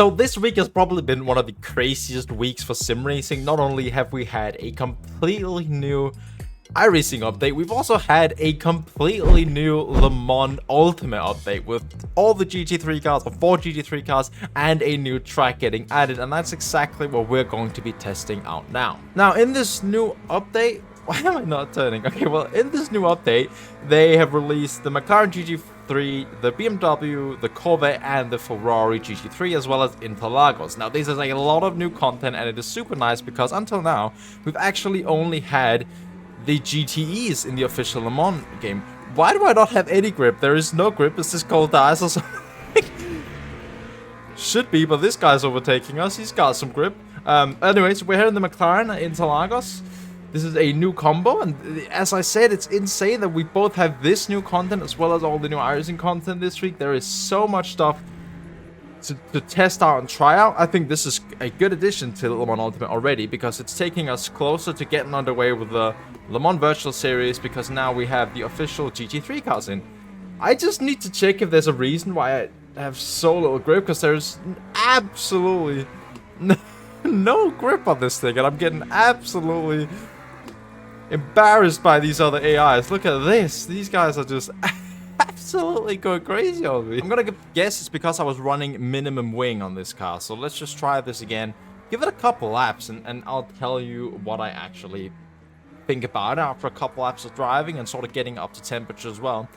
So this week has probably been one of the craziest weeks for sim racing. Not only have we had a completely new iRacing update, we've also had a completely new Le Mans Ultimate update with all the GT3 cars, or 4 GT3 cars, and a new track getting added, and that's exactly what we're going to be testing out now. Now, in this new update, why am I not turning? Okay, well, in this new update, they have released the McLaren GT3, the BMW, the Corvette, and the Ferrari GT3, as well as Interlagos. Now, this is like a lot of new content, and it is super nice because until now, we've actually only had the GTEs in the official Le Mans game. Why do I not have any grip? There is no grip. Is this cold ice or something? Should be, but this guy's overtaking us. He's got some grip. Anyways, we're here in the McLaren at Interlagos. This is a new combo, and as I said, it's insane that we both have this new content as well as all the new iRacing content this week. There is so much stuff to test out and try out. I think this is a good addition to Le Mans Ultimate already because it's taking us closer to getting underway with the Le Mans Virtual Series, because now we have the official GT3 cars in. I just need to check if there's a reason why I have so little grip, because there's absolutely no grip on this thing, and I'm getting absolutely embarrassed by these other AIs. Look at this. These guys are just absolutely going crazy on me. I'm gonna guess it's because I was running minimum wing on this car. So let's just try this again. Give it a couple laps, and I'll tell you what I actually think about it after a couple laps of driving and sort of getting up to temperature as well.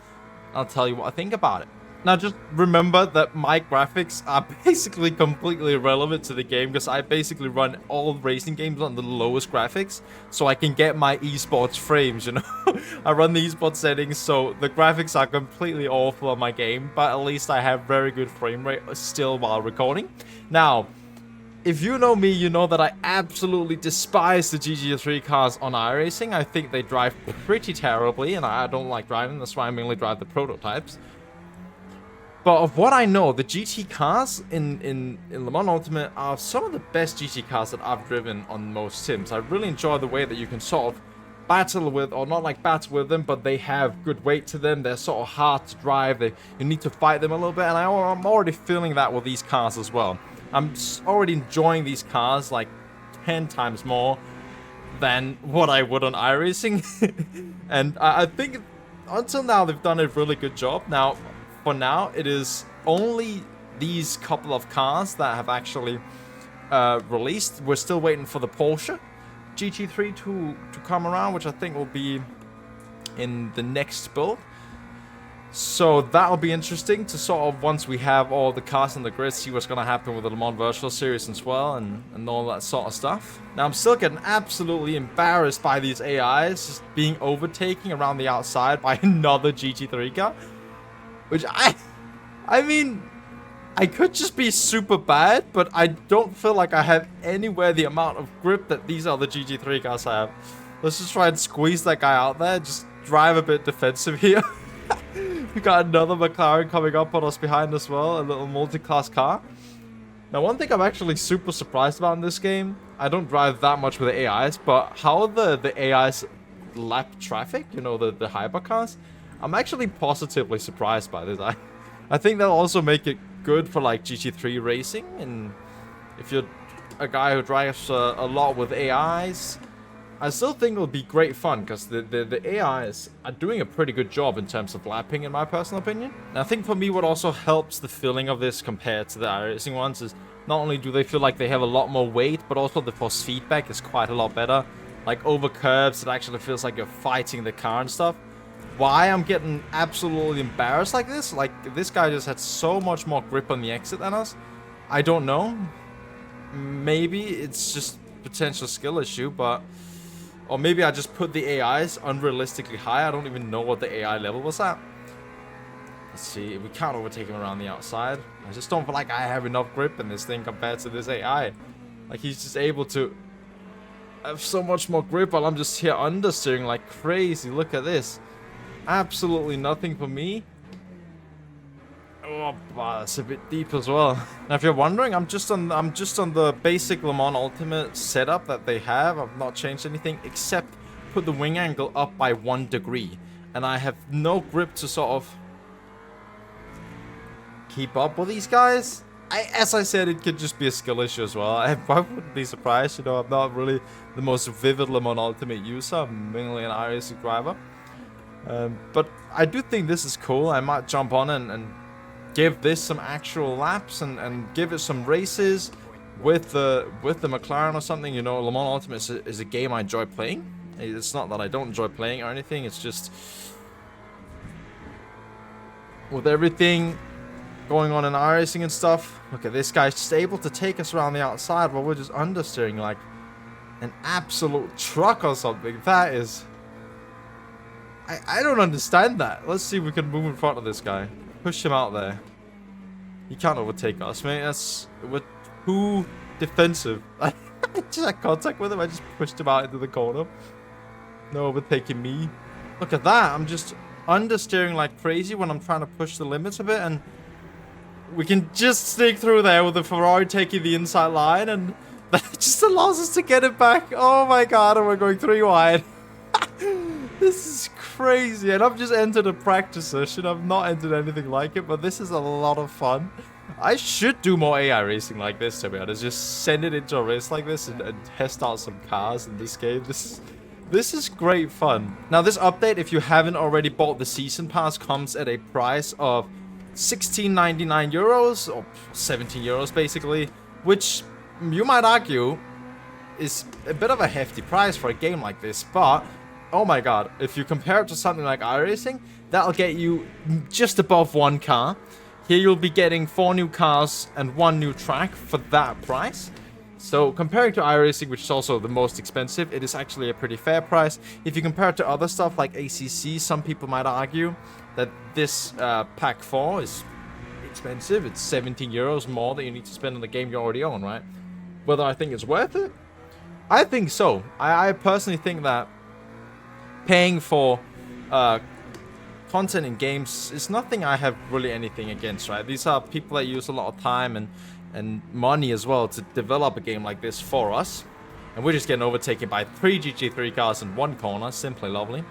I'll tell you what I think about it. Now, just remember that my graphics are basically completely irrelevant to the game, because I basically run all racing games on the lowest graphics so I can get my esports frames, you know? I run the esports settings, so the graphics are completely awful on my game, but at least I have very good frame rate still while recording. Now, if you know me, you know that I absolutely despise the GT3 cars on iRacing. I think they drive pretty terribly, and I don't like driving. That's why I mainly drive the prototypes. But of what I know, the GT cars in Le Mans Ultimate are some of the best GT cars that I've driven on most sims. I really enjoy the way that you can sort of battle with, or not like battle with them, but they have good weight to them. They're sort of hard to drive. You need to fight them a little bit, and I'm already feeling that with these cars as well. I'm already enjoying these cars like 10 times more than what I would on iRacing. And I think until now, they've done a really good job. Now, for now, it is only these couple of cars that have actually released. We're still waiting for the Porsche GT3 to come around, which I think will be in the next build. So that'll be interesting to sort of, once we have all the cars on the grid, see what's going to happen with the Le Mans Virtual Series as well, and all that sort of stuff. Now, I'm still getting absolutely embarrassed by these AIs just being overtaken around the outside by another GT3 car. Which I mean, I could just be super bad, but I don't feel like I have anywhere the amount of grip that these other GT3 cars have. Let's just try and squeeze that guy out there. Just drive a bit defensive here. We got another McLaren coming up on us behind as well, a little multi-class car. Now, one thing I'm actually super surprised about in this game, I don't drive that much with the AIs, but how the AIs lap traffic, you know, the hypercars. I'm actually positively surprised by this. I think that'll also make it good for like GT3 racing, and if you're a guy who drives a lot with AIs, I still think it'll be great fun, because the AIs are doing a pretty good job in terms of lapping, in my personal opinion. And I think for me, what also helps the feeling of this compared to the iRacing ones is not only do they feel like they have a lot more weight, but also the force feedback is quite a lot better. Like over curves, it actually feels like you're fighting the car and stuff. Why I'm getting absolutely embarrassed like this guy just had so much more grip on the exit than us, I don't know. Maybe it's just potential skill issue, but or maybe I just put the AIs unrealistically high. I don't even know what the AI level was at. Let's see, we can't overtake him around the outside. I just don't feel like I have enough grip in this thing compared to this AI. Like, he's just able to have so much more grip while I'm just here understeering like crazy. Look at this. Absolutely nothing for me. Oh, wow, that's a bit deep as well. Now, if you're wondering, I'm just on the basic Le Mans Ultimate setup that they have. I've not changed anything except put the wing angle up by 1 degree, and I have no grip to sort of keep up with these guys. as I said, it could just be a skill issue as well. I wouldn't be surprised, you know, I'm not really the most vivid Le Mans Ultimate user. I'm mainly an iRacing driver. But I do think this is cool. I might jump on and give this some actual laps and give it some races with the McLaren or something. You know, Le Mans Ultimate is a game I enjoy playing. It's not that I don't enjoy playing or anything. It's just with everything going on in iRacing and stuff. Look at this guy's just able to take us around the outside while we're just understeering like an absolute truck or something. That is... I don't understand that. Let's see if we can move in front of this guy. Push him out there. He can't overtake us, mate. We're too defensive. I just had contact with him. I just pushed him out into the corner. No overtaking me. Look at that. I'm just understeering like crazy when I'm trying to push the limits a bit, and we can just sneak through there with the Ferrari taking the inside line, and that just allows us to get it back. Oh my god, and we're going 3 wide. This is crazy, and I've just entered a practice session. I've not entered anything like it, but this is a lot of fun. I should do more AI racing like this, to be honest. Just send it into a race like this and test out some cars in this game. This is great fun. Now, this update, if you haven't already bought the season pass, comes at a price of 16.99 euros, or 17 euros basically, which you might argue is a bit of a hefty price for a game like this, but oh my god, if you compare it to something like iRacing, that'll get you just above 1 car. Here you'll be getting 4 new cars and 1 new track for that price. So comparing to iRacing, which is also the most expensive, it is actually a pretty fair price. If you compare it to other stuff like ACC, some people might argue that this pack 4 is expensive. It's 17 euros more that you need to spend on the game you already own, right? Whether I think it's worth it? I think so. I personally think that paying for content in games is nothing I have really anything against, right? These are people that use a lot of time and money as well to develop a game like this for us. And we're just getting overtaken by 3 GT3 cars in 1 corner. Simply lovely.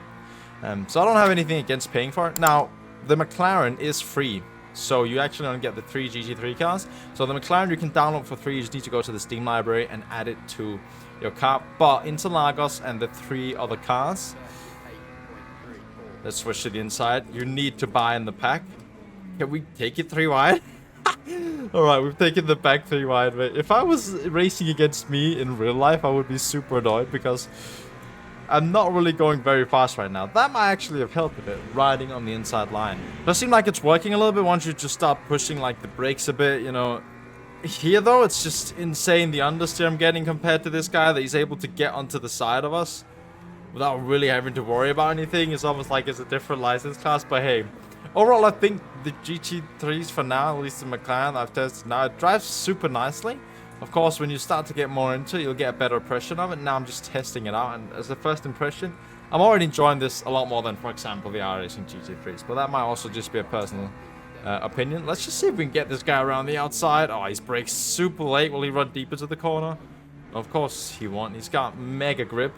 So I don't have anything against paying for it. Now, the McLaren is free. So you actually don't get the 3 GT3 cars. So the McLaren you can download for free. You just need to go to the Steam library and add it to your car. But Interlagos and the 3 other cars, let's switch to the inside, you need to buy in the pack. Can we take it 3 wide? Alright, we've taken the back 3 wide, but if I was racing against me in real life, I would be super annoyed because I'm not really going very fast right now. That might actually have helped a bit, riding on the inside line. Does seem like it's working a little bit once you just start pushing like the brakes a bit, you know. Here though, it's just insane the understeer I'm getting compared to this guy, that he's able to get onto the side of us without really having to worry about anything. It's almost like it's a different license class, but hey. Overall, I think the GT3's for now, at least the McLaren that I've tested now, it drives super nicely. Of course, when you start to get more into it, you'll get a better impression of it. Now I'm just testing it out, and as a first impression, I'm already enjoying this a lot more than, for example, the iRacing GT3's. But that might also just be a personal opinion. Let's just see if we can get this guy around the outside. Oh, he's brakes super late. Will he run deep into the corner? Of course he won't. He's got mega grip.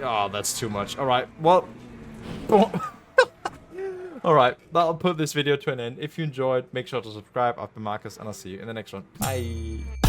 Oh, that's too much. Alright, well... Alright, that'll put this video to an end. If you enjoyed, make sure to subscribe. I've been Marcus, and I'll see you in the next one. Bye!